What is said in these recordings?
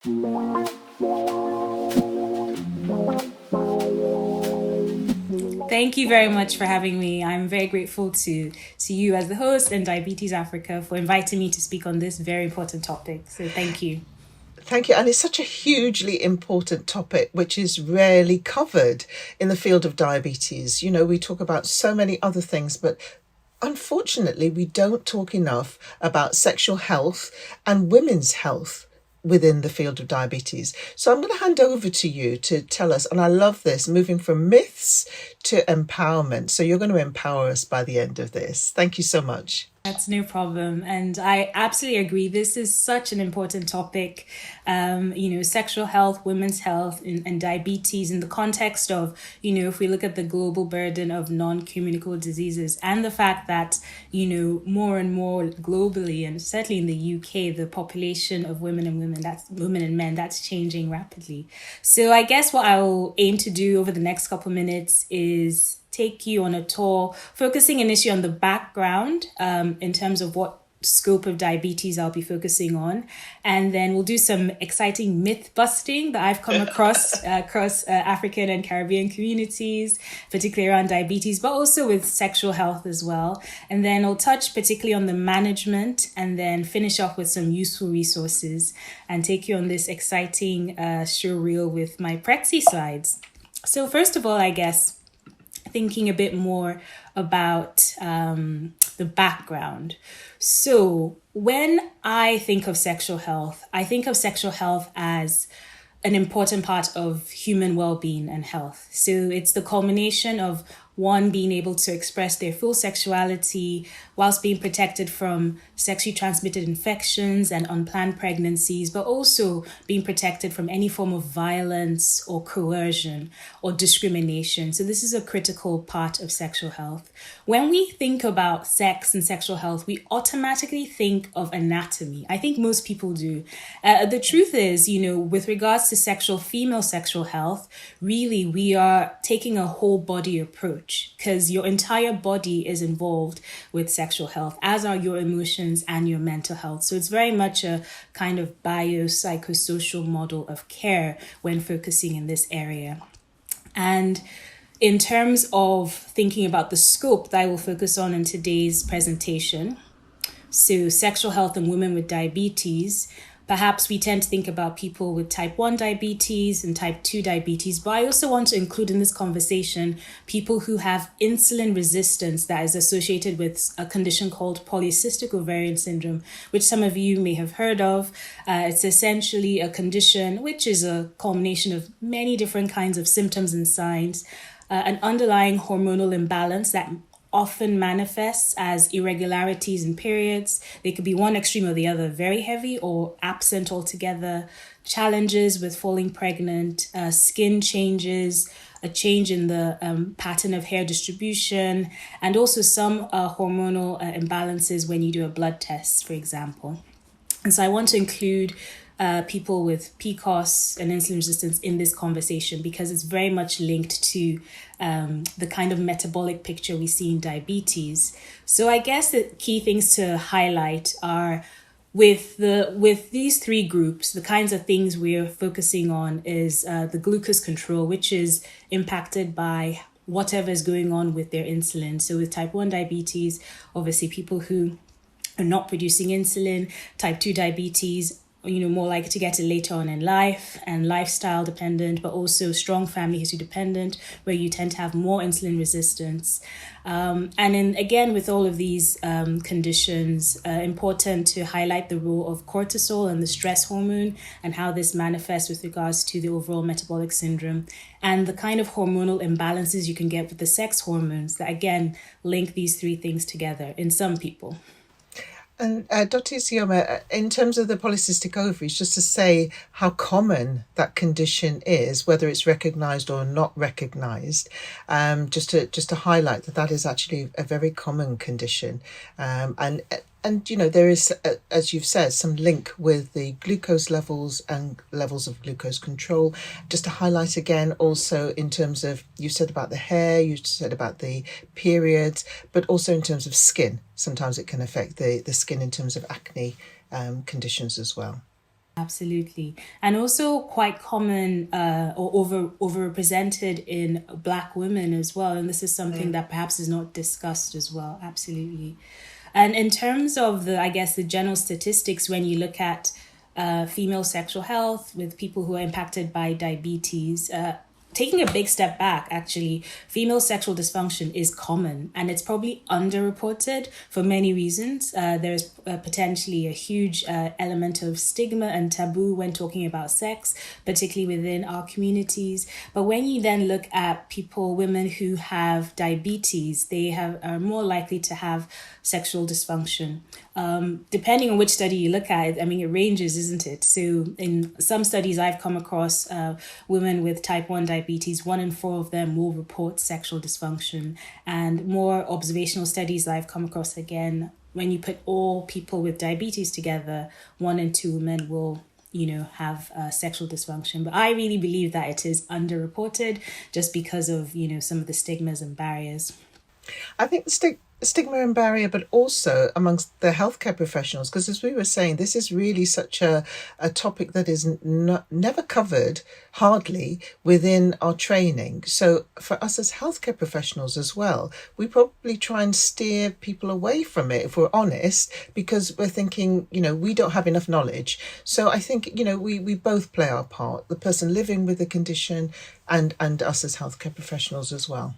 Thank you very much for having me. I'm very grateful to you as the host and Diabetes Africa for inviting me to speak on this very important topic. So thank you. Thank you. And it's such a hugely important topic, which is rarely covered in the field of diabetes. You know, we talk about so many other things, but unfortunately, we don't talk enough about sexual health and women's health within the field of diabetes. So I'm going to hand over to you to tell us, and I love this, moving from myths to empowerment. So you're going to empower us by the end of this. Thank you so much. That's no problem. And I absolutely agree. This is such an important topic. Sexual health, women's health, and diabetes in the context of, if we look at the global burden of non-communicable diseases and the fact that, more and more globally, and certainly in the UK, the population of women and men, that's changing rapidly. So I guess what I will aim to do over the next couple of minutes is take you on a tour, focusing initially on the background in terms of what scope of diabetes I'll be focusing on. And then we'll do some exciting myth busting that I've come across African and Caribbean communities, particularly around diabetes, but also with sexual health as well. And then I'll touch particularly on the management and then finish off with some useful resources and take you on this exciting show reel with my Prexy slides. So first of all, I guess, thinking a bit more about the background. So when I think of sexual health, I think of sexual health as an important part of human well-being and health. So it's the culmination of one being able to express their full sexuality whilst being protected from sexually transmitted infections and unplanned pregnancies, but also being protected from any form of violence or coercion or discrimination. So this is a critical part of sexual health. When we think about sex and sexual health, we automatically think of anatomy. I think most people do. The truth is, with regards to female sexual health, really we are taking a whole body approach because your entire body is involved with sexual health, as are your emotions and your mental health. So it's very much a kind of biopsychosocial model of care when focusing in this area. And in terms of thinking about the scope that I will focus on in today's presentation, so sexual health in women with diabetes, perhaps we tend to think about people with type 1 diabetes and type 2 diabetes, but I also want to include in this conversation people who have insulin resistance that is associated with a condition called polycystic ovarian syndrome, which some of you may have heard of. It's essentially a condition which is a culmination of many different kinds of symptoms and signs, an underlying hormonal imbalance that often manifests as irregularities in periods. They could be one extreme or the other, very heavy or absent altogether, challenges with falling pregnant, skin changes, a change in the pattern of hair distribution, and also some hormonal imbalances when you do a blood test, for example. And so I want to include people with PCOS and insulin resistance in this conversation because it's very much linked to the kind of metabolic picture we see in diabetes. So I guess the key things to highlight are with these three groups, the kinds of things we're focusing on is the glucose control, which is impacted by whatever is going on with their insulin. So with type 1 diabetes, obviously people who are not producing insulin, type 2 diabetes, more likely to get it later on in life and lifestyle dependent, but also strong family history dependent, where you tend to have more insulin resistance. And then again, with all of these conditions, important to highlight the role of cortisol and the stress hormone and how this manifests with regards to the overall metabolic syndrome and the kind of hormonal imbalances you can get with the sex hormones that again link these three things together in some people. And Dr. Isioma, in terms of the polycystic ovaries, just to say how common that condition is, whether it's recognised or not recognised, just to highlight that is actually a very common condition, and there is, as you've said, some link with the glucose levels and levels of glucose control. Just to highlight again, also in terms of, you said about the hair, you said about the periods, but also in terms of skin. Sometimes it can affect the skin in terms of acne conditions as well. Absolutely. And also quite common or overrepresented in Black women as well. And this is something that perhaps is not discussed as well. Absolutely. And in terms of the, I guess, the general statistics, when you look at female sexual health with people who are impacted by diabetes, taking a big step back, actually, female sexual dysfunction is common and it's probably underreported for many reasons. There's potentially a huge element of stigma and taboo when talking about sex, particularly within our communities. But when you then look at women who have diabetes, they are more likely to have sexual dysfunction. Depending on which study you look at, I mean, it ranges, isn't it? So in some studies I've come across, women with type 1 diabetes, 1 in 4 of them will report sexual dysfunction. And more observational studies I've come across, again, when you put all people with diabetes together, 1 in 2 women will have sexual dysfunction. But I really believe that it is underreported just because of, some of the stigmas and barriers. I think the stigma and barrier, but also amongst the healthcare professionals, because as we were saying, this is really such a topic that is never covered, hardly, within our training. So for us as healthcare professionals as well, we probably try and steer people away from it, if we're honest, because we're thinking, we don't have enough knowledge. So I think, we both play our part, the person living with the condition and us as healthcare professionals as well.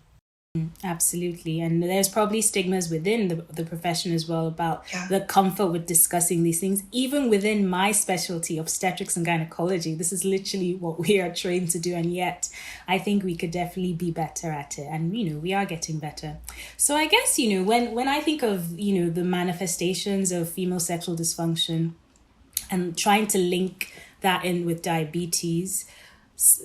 Absolutely. And there's probably stigmas within the profession as well about the comfort with discussing these things. Even within my specialty, obstetrics and gynaecology, this is literally what we are trained to do. And yet I think we could definitely be better at it. And, we are getting better. So I guess, when I think of, the manifestations of female sexual dysfunction and trying to link that in with diabetes,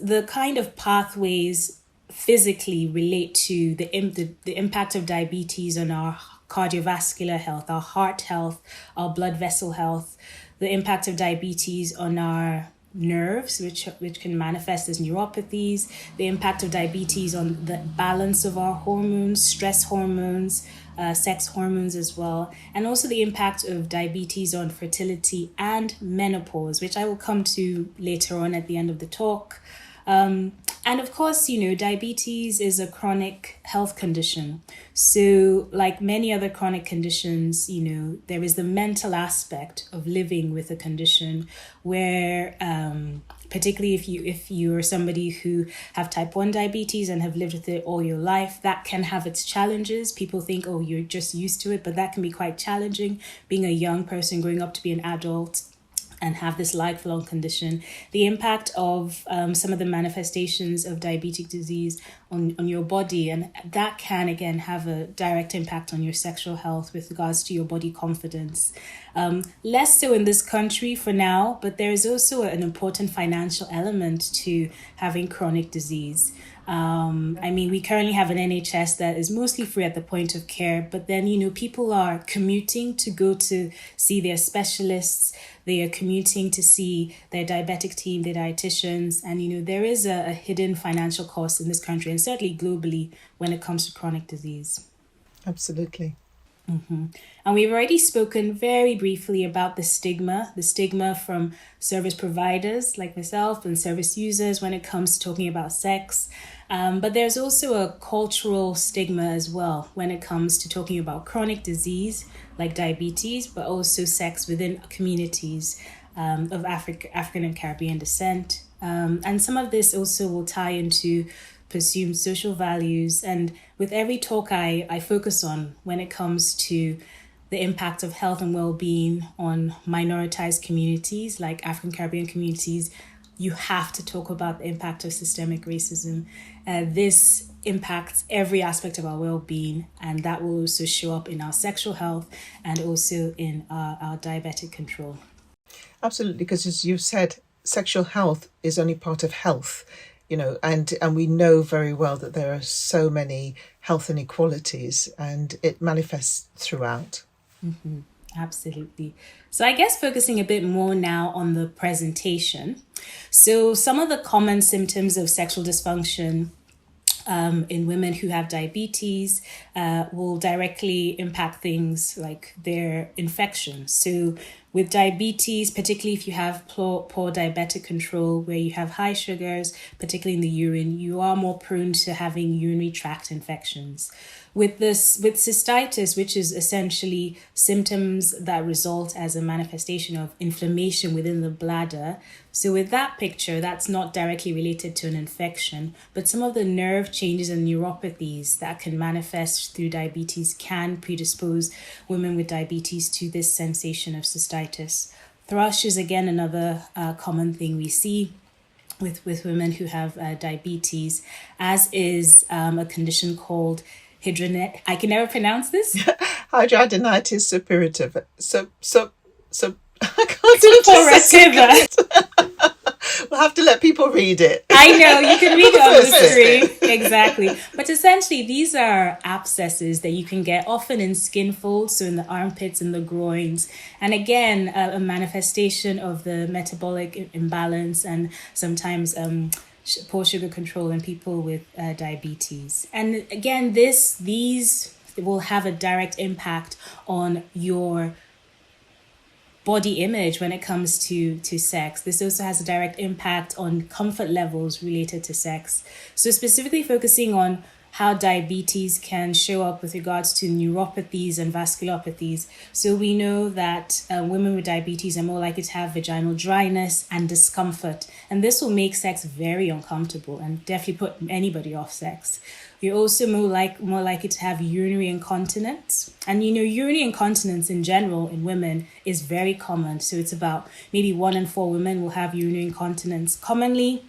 the kind of pathways physically relate to the impact of diabetes on our cardiovascular health, our heart health, our blood vessel health, the impact of diabetes on our nerves, which can manifest as neuropathies, the impact of diabetes on the balance of our hormones, stress hormones, sex hormones as well, and also the impact of diabetes on fertility and menopause, which I will come to later on at the end of the talk. And of course, diabetes is a chronic health condition. So like many other chronic conditions, there is the mental aspect of living with a condition where, particularly if you're somebody who have type 1 diabetes and have lived with it all your life, that can have its challenges. People think, oh, you're just used to it, but that can be quite challenging. Being a young person growing up to be an adult and have this lifelong condition, the impact of some of the manifestations of diabetic disease on your body, and that can again have a direct impact on your sexual health with regards to your body confidence. Less so in this country for now, but there is also an important financial element to having chronic disease. We currently have an NHS that is mostly free at the point of care, but then, people are commuting to go to see their specialists. They are commuting to see their diabetic team, their dietitians. And, there is a hidden financial cost in this country and certainly globally when it comes to chronic disease. Absolutely. Mm-hmm. And we've already spoken very briefly about the stigma from service providers like myself and service users when it comes to talking about sex. But there's also a cultural stigma as well when it comes to talking about chronic disease like diabetes, but also sex within communities of African and Caribbean descent. And some of this also will tie into presumed social values. And with every talk I focus on when it comes to the impact of health and well-being on minoritized communities like African Caribbean communities, you have to talk about the impact of systemic racism. This impacts every aspect of our well-being, and that will also show up in our sexual health and also in our diabetic control. Absolutely, because as you've said, sexual health is only part of health. And we know very well that there are so many health inequalities and it manifests throughout. Mm-hmm. Absolutely. So I guess focusing a bit more now on the presentation. So some of the common symptoms of sexual dysfunction in women who have diabetes will directly impact things like their infection. So With diabetes, particularly if you have poor diabetic control, where you have high sugars, particularly in the urine, you are more prone to having urinary tract infections. With cystitis, which is essentially symptoms that result as a manifestation of inflammation within the bladder. So with that picture, that's not directly related to an infection, but some of the nerve changes and neuropathies that can manifest through diabetes can predispose women with diabetes to this sensation of cystitis. Thrush is again another common thing we see with women who have diabetes, as is a condition called I can never pronounce this. Hidradenitis suppurativa. I can't suppurativa. We'll have to let people read it. I know, you can read it on the screen. Exactly. But essentially, these are abscesses that you can get often in skin folds, so in the armpits and the groins. And again, a manifestation of the metabolic imbalance and sometimes poor sugar control in people with diabetes. And again, these will have a direct impact on your body image when it comes to sex. This also has a direct impact on comfort levels related to sex. So specifically focusing on how diabetes can show up with regards to neuropathies and vasculopathies. So we know that women with diabetes are more likely to have vaginal dryness and discomfort. And this will make sex very uncomfortable and definitely put anybody off sex. You're also more likely to have urinary incontinence. And urinary incontinence in general in women is very common. So it's about maybe 1 in 4 women will have urinary incontinence. Commonly,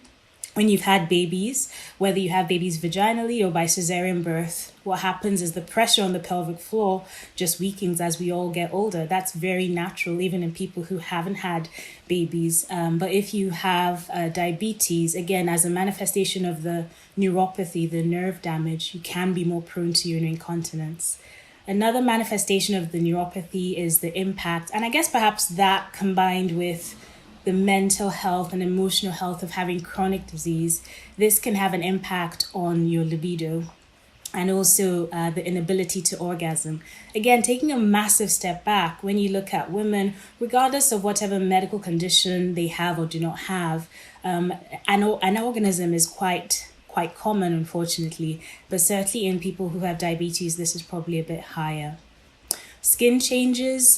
when you've had babies, whether you have babies vaginally or by cesarean birth, what happens is the pressure on the pelvic floor just weakens as we all get older. That's very natural, even in people who haven't had babies. But if you have diabetes, again, as a manifestation of the neuropathy, the nerve damage, you can be more prone to urinary incontinence. Another manifestation of the neuropathy is the impact, and I guess perhaps that combined with the mental health and emotional health of having chronic disease, this can have an impact on your libido and also the inability to orgasm. Again, taking a massive step back, when you look at women, regardless of whatever medical condition they have or do not have, an orgasm is quite common, unfortunately, but certainly in people who have diabetes, this is probably a bit higher. Skin changes,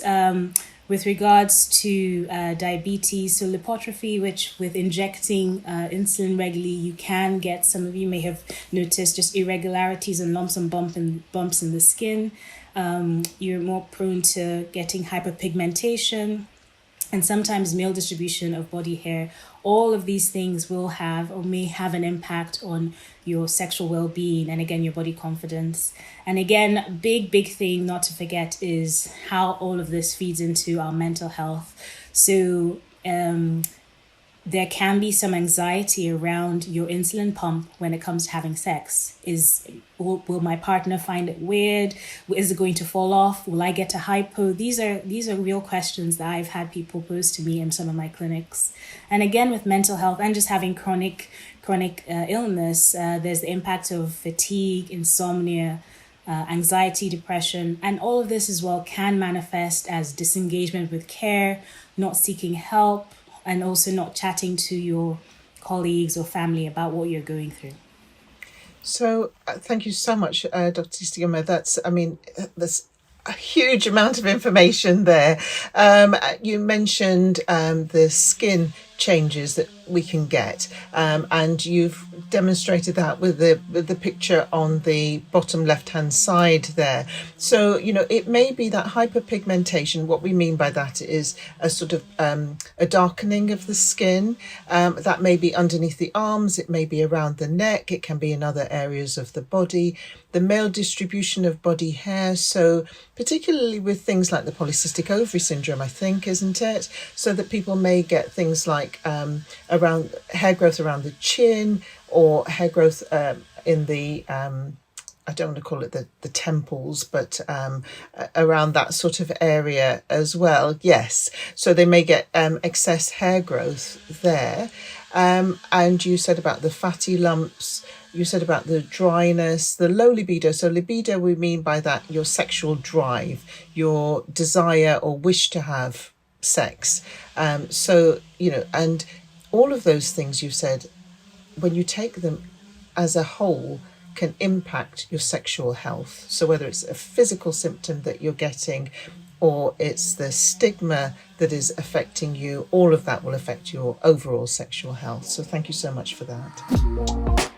with regards to diabetes, so lipotrophy, which with injecting insulin regularly, you can get, some of you may have noticed, just irregularities and lumps and bumps in the skin. You're more prone to getting hyperpigmentation and sometimes male distribution of body hair. All of these things will have or may have an impact on your sexual well-being and again, your body confidence. And again, big thing not to forget is how all of this feeds into our mental health. So there can be some anxiety around your insulin pump when it comes to having sex. Will my partner find it weird? Is it going to fall off? Will I get a hypo? These are real questions that I've had people pose to me in some of my clinics. And again, with mental health and just having chronic illness, there's the impact of fatigue, insomnia, anxiety, depression, and all of this as well can manifest as disengagement with care, not seeking help, and also not chatting to your colleagues or family about what you're going through. So thank you so much, Dr. Isioma. There's a huge amount of information there. You mentioned the skin changes that we can get, and you've demonstrated that with the picture on the bottom left hand side there. So it may be that hyperpigmentation. What we mean by that is a sort of a darkening of the skin. That may be underneath the arms, it may be around the neck, it can be in other areas of the body. The male distribution of body hair, so particularly with things like the polycystic ovary syndrome, I think, isn't it? So that people may get things like around hair growth around the chin, or hair growth in the I don't want to call it the temples, but around that sort of area as well. Yes, so they may get excess hair growth there. And you said about the fatty lumps, you said about the dryness, the low libido. So libido, we mean by that your sexual drive, your desire or wish to have sex. So, and all of those things you've said, when you take them as a whole, can impact your sexual health. So whether it's a physical symptom that you're getting or it's the stigma that is affecting you, all of that will affect your overall sexual health. So thank you so much for that.